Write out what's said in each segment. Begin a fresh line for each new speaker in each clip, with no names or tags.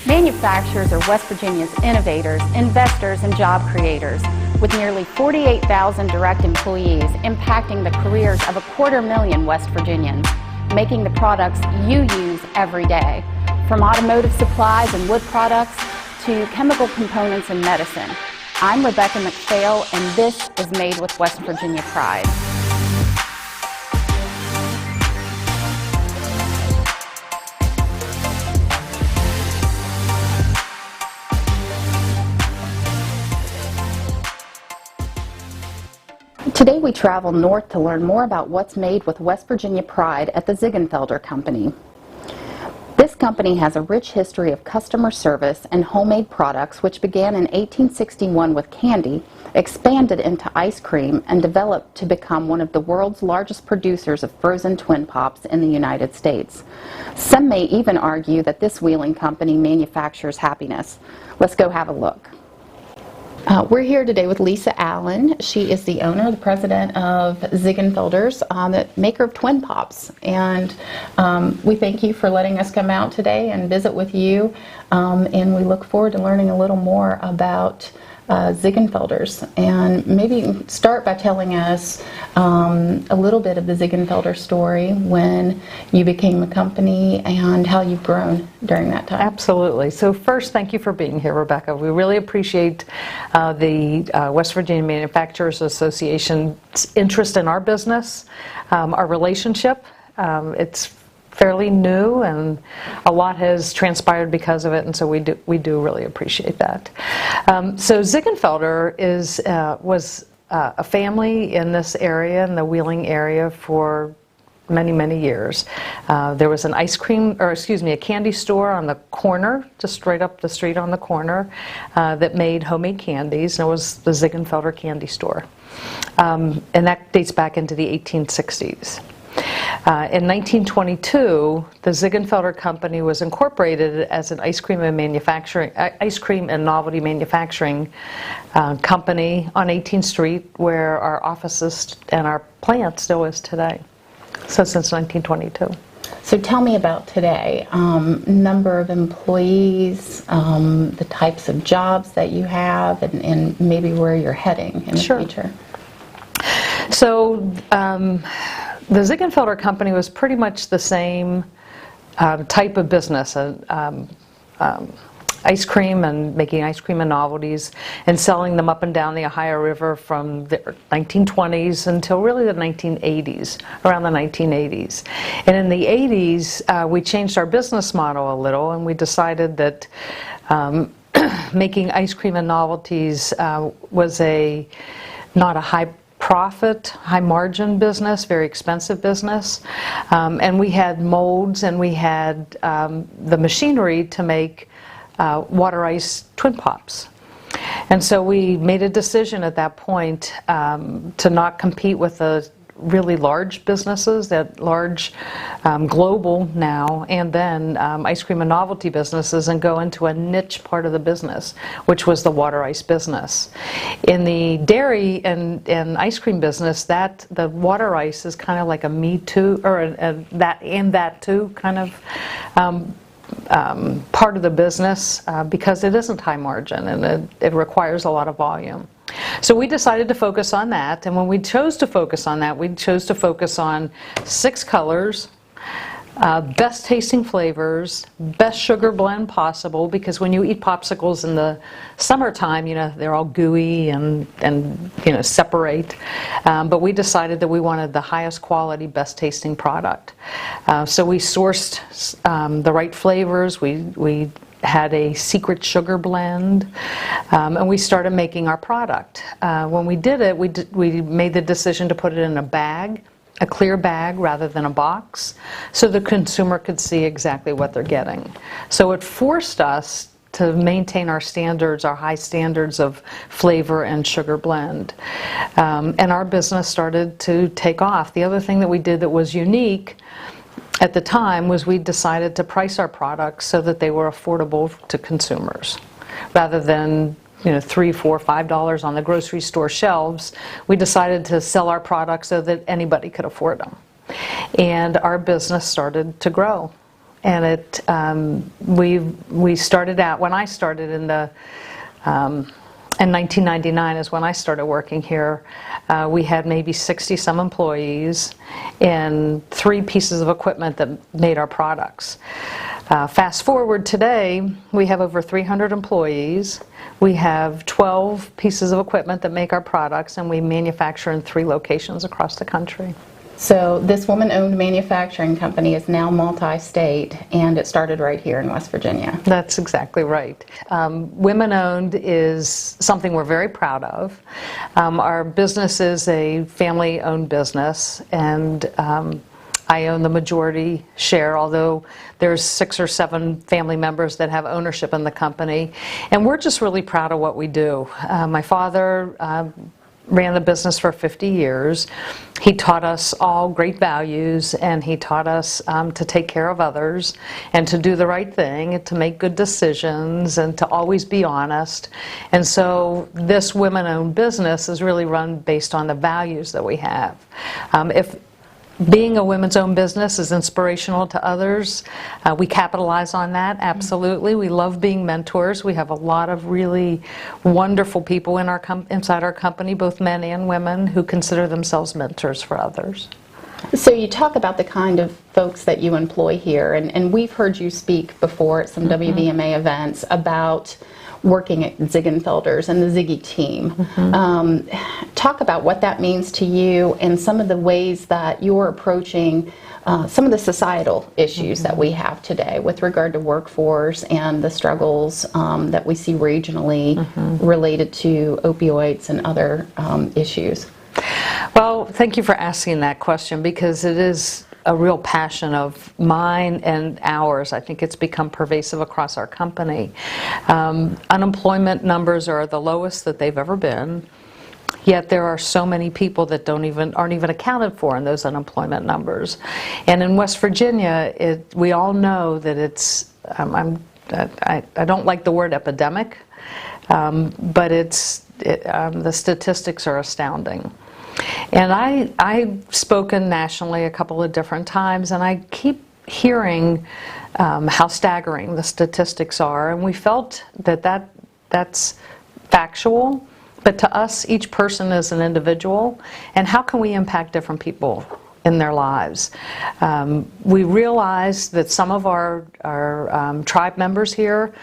Manufacturers are West Virginia's innovators, investors, and job creators, with nearly 48,000 direct employees impacting the careers of 250,000 West Virginians, making the products you use every day, from automotive supplies and wood products to chemical components and medicine. I'm Rebecca McPhail, and this is Made with West Virginia Pride. Today we travel north to learn more about what's made with West Virginia pride at the Ziegenfelder Company. This company has a rich history of customer service and homemade products, which began in 1861 with candy, expanded into ice cream, and developed to become one of the world's largest producers of frozen twin pops in the United States. Some may even argue that this Wheeling company manufactures happiness. Let's go have a look. We're here today with Lisa Allen. She is the owner, the president of Ziegenfelders, the maker of Twin Pops. And we thank you for letting us come out today and visit with you. And we look forward to learning a little more about Ziegenfelders. And maybe you can start by telling us a little bit of the Ziegenfelder story, when you became a company and how you've grown during that time.
Absolutely. So first, thank you for being here, Rebecca. We really appreciate the West Virginia Manufacturers Association's interest in our business, our relationship. It's fairly new, and a lot has transpired because of it, and so we do really appreciate that. So Ziegenfelder was a family in this area, in the Wheeling area, for many years. There was an a candy store on the corner, just right up the street on the corner, that made homemade candies, and it was the Ziegenfelder Candy Store. And that dates back into the 1860s. In 1922, the Ziegenfelder Company was incorporated as an ice cream and novelty manufacturing company on 18th Street, where our offices and our plant still is today. So since 1922.
So tell me about today. Number of employees, the types of jobs that you have, and maybe where you're heading in the future.
So the Ziegenfelder Company was pretty much the same type of business, ice cream and making ice cream and novelties and selling them up and down the Ohio River from the 1920s until really the 1980s, around the 1980s. And in the 80s, we changed our business model a little, and we decided that making ice cream and novelties was not a high profit, high margin business, very expensive business. And we had molds, and we had the machinery to make water ice twin pops. And so we made a decision at that point to not compete with the really large businesses, that large global now and then ice cream and novelty businesses, and go into a niche part of the business, which was the water ice business. In the dairy and ice cream business, the water ice is kind of like a me too, or that too kind of part of the business, because it isn't high margin, and it requires a lot of volume. So we decided to focus on that, and when we chose to focus on that, we chose to focus on 6 colors, best tasting flavors, best sugar blend possible, because when you eat popsicles in the summertime, they're all gooey and separate. But we decided that we wanted the highest quality, best tasting product. So we sourced the right flavors. We had a secret sugar blend, and we started making our product. When we did it, we made the decision to put it in a clear bag rather than a box, so the consumer could see exactly what they're getting. So it forced us to maintain our standards, our high standards of flavor and sugar blend. And our business started to take off. The other thing that we did that was unique at the time was we decided to price our products so that they were affordable to consumers. Rather than $3, $4, $5 on the grocery store shelves, we decided to sell our products so that anybody could afford them. And our business started to grow. and we started out, when I started in 1999 is when I started working here. We had maybe 60 some employees and 3 pieces of equipment that made our products. Fast forward today, we have over 300 employees. We have 12 pieces of equipment that make our products, and we manufacture in 3 locations across the country.
So this woman-owned manufacturing company is now multi-state, and it started right here in West Virginia.
That's exactly right. Women-owned is something we're very proud of. Our business is a family-owned business, and I own the majority share, although there's 6 or 7 family members that have ownership in the company. And we're just really proud of what we do. My father ran the business for 50 years. He taught us all great values, and he taught us to take care of others and to do the right thing and to make good decisions and to always be honest. And so this women-owned business is really run based on the values that we have. If being a women's owned business is inspirational to others, we capitalize on that, absolutely. We love being mentors. We have a lot of really wonderful people in inside our company, both men and women, who consider themselves mentors for others.
So you talk about the kind of folks that you employ here, and we've heard you speak before at some WVMA events about working at Ziegenfelders and the Ziggy team. Talk about what that means to you and some of the ways that you're approaching some of the societal issues that we have today with regard to workforce and the struggles that we see regionally related to opioids and other issues.
Well, thank you for asking that question, because it is a real passion of mine and ours. I think it's become pervasive across our company. Unemployment numbers are the lowest that they've ever been, yet there are so many people that aren't even accounted for in those unemployment numbers. And in West Virginia, we all know that it's, I don't like the word epidemic, but the statistics are astounding. And I've spoken nationally a couple of different times, and I keep hearing how staggering the statistics are, and we felt that that's factual, but to us, each person is an individual, and how can we impact different people in their lives? We realized that some of our tribe members here,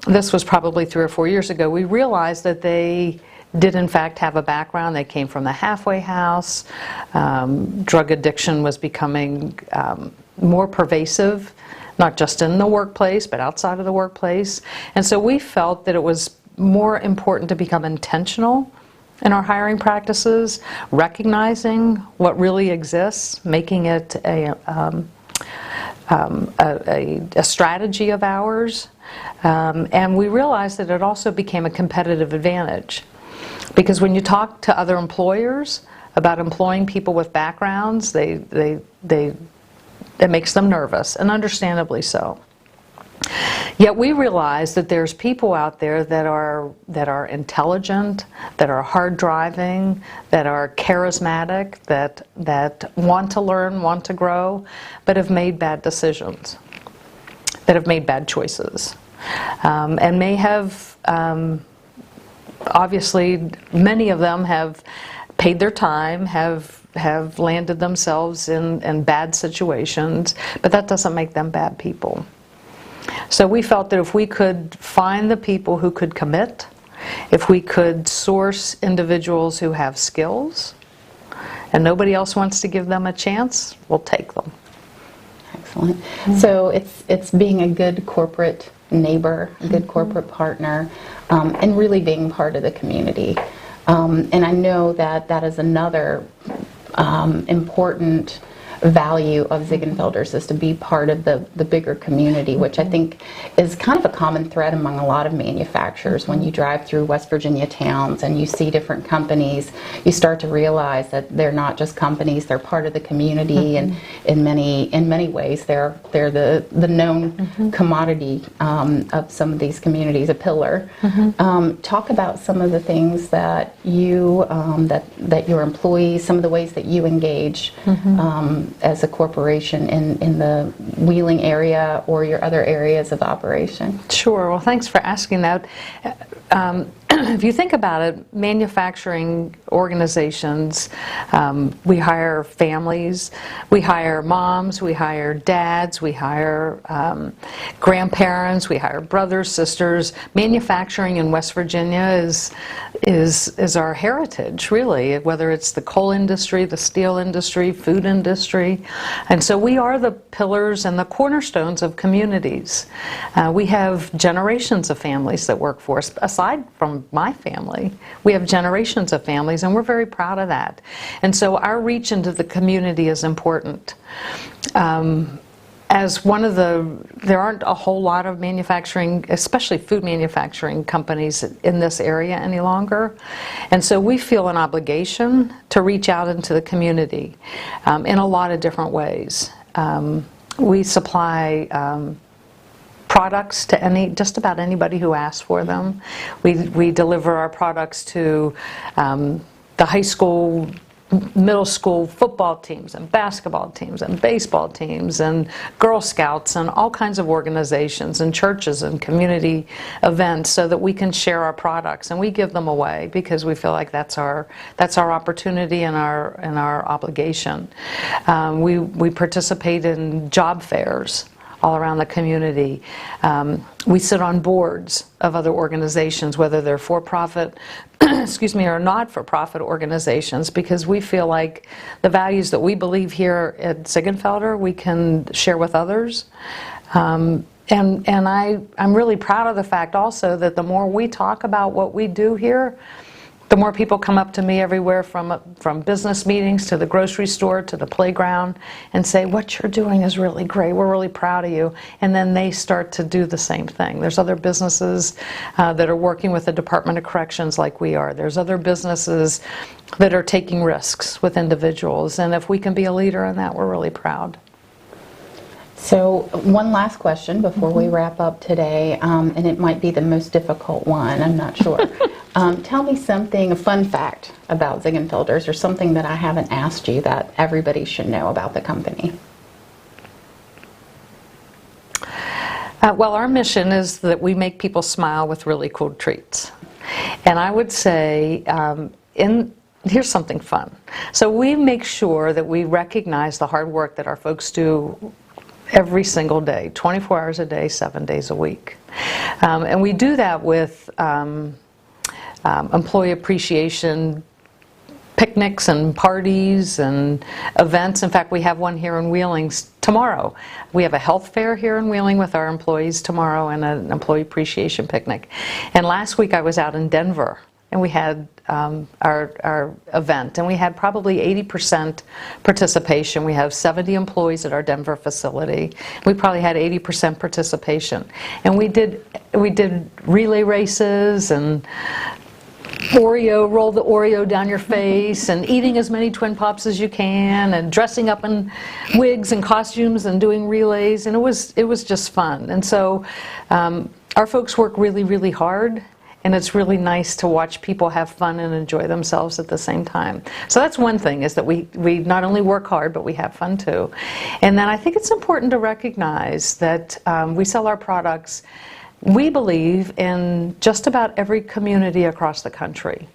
this was probably 3 or 4 years ago, we realized that they did in fact have a background. They came from the halfway house. Drug addiction was becoming more pervasive, not just in the workplace, but outside of the workplace. And so we felt that it was more important to become intentional in our hiring practices, recognizing what really exists, making it a strategy of ours. And we realized that it also became a competitive advantage. Because when you talk to other employers about employing people with backgrounds, it makes them nervous, and understandably so. Yet we realize that there's people out there that are intelligent, that are hard driving, that are charismatic, that want to learn, want to grow, but have made bad decisions, that have made bad choices, and may have. Obviously, many of them have paid their time, have landed themselves in bad situations, but that doesn't make them bad people. So we felt that if we could find the people who could commit, if we could source individuals who have skills, and nobody else wants to give them a chance, we'll take them.
Excellent. So it's being a good corporate neighbor, a good corporate partner, and really being part of the community. And I know that is another important value of Ziegenfelders, is to be part of the bigger community, which I think is kind of a common thread among a lot of manufacturers. When you drive through West Virginia towns and you see different companies, you start to realize that they're not just companies, they're part of the community, and in many ways they're the known commodity of some of these communities, a pillar. Talk about some of the things that you that your employees, some of the ways that you engage as a corporation in the Wheeling area or your other areas of operation?
Sure. Well, thanks for asking that. If you think about it, manufacturing organizations, we hire families, we hire moms, we hire dads, we hire grandparents, we hire brothers, sisters. Manufacturing in West Virginia is our heritage, really, whether it's the coal industry, the steel industry, food industry. And so we are the pillars and the cornerstones of communities. We have generations of families that work for us. Aside from my family, we have generations of families, and we're very proud of that. And so our reach into the community is important. There aren't a whole lot of manufacturing, especially food manufacturing companies in this area any longer. And so we feel an obligation to reach out into the community in a lot of different ways. We supply products to just about anybody who asks for them. We deliver our products to the high school, middle school football teams and basketball teams and baseball teams and Girl Scouts and all kinds of organizations and churches and community events, so that we can share our products, and we give them away because we feel like that's our opportunity and our obligation. We participate in job fairs all around the community. We sit on boards of other organizations, whether they're for-profit, or not-for-profit organizations, because we feel like the values that we believe here at Ziegenfelder we can share with others. And I'm really proud of the fact also that the more we talk about what we do here, the more people come up to me everywhere from business meetings to the grocery store to the playground and say, what you're doing is really great, we're really proud of you. And then they start to do the same thing. There's other businesses that are working with the Department of Corrections like we are. There's other businesses that are taking risks with individuals. And if we can be a leader in that, we're really proud.
So one last question before we wrap up today, and it might be the most difficult one, I'm not sure. Tell me something, a fun fact about Ziegenfelders, or something that I haven't asked you that everybody should know about the company.
Well, our mission is that we make people smile with really cool treats. And I would say, here's something fun. So we make sure that we recognize the hard work that our folks do every single day, 24 hours a day, 7 days a week. And we do that with employee appreciation picnics and parties and events. In fact, we have one here in Wheeling tomorrow. We have a health fair here in Wheeling with our employees tomorrow, and an employee appreciation picnic. And last week I was out in Denver, and we had our event, and we had probably 80% participation. We have 70 employees at our Denver facility. We probably had 80% participation, and we did relay races and roll the Oreo down your face, and eating as many Twin Pops as you can, and dressing up in wigs and costumes and doing relays, and it was just fun. And so our folks work really, really hard. And it's really nice to watch people have fun and enjoy themselves at the same time. So that's one thing, is that we not only work hard, but we have fun too. And then I think it's important to recognize that we sell our products, we believe, in just about every community across the country.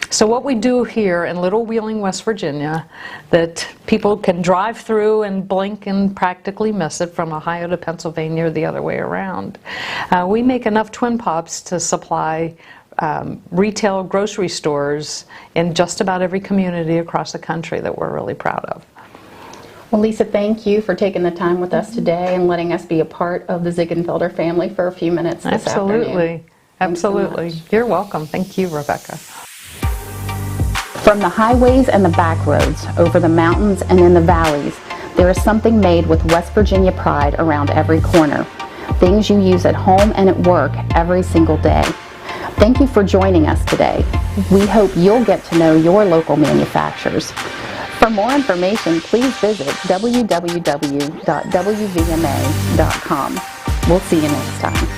So what we do here in Little Wheeling, West Virginia, that people can drive through and blink and practically miss it, from Ohio to Pennsylvania or the other way around. We make enough Twin Pops to supply retail grocery stores in just about every community across the country that we're really proud of.
Well, Lisa, thank you for taking the time with us today and letting us be a part of the Ziegenfelder family for a few minutes this afternoon.
Absolutely.
So
you're welcome. Thank you, Rebecca.
From the highways and the back roads, over the mountains and in the valleys, there is something made with West Virginia pride around every corner. Things you use at home and at work every single day. Thank you for joining us today. We hope you'll get to know your local manufacturers. For more information, please visit www.wvma.com. We'll see you next time.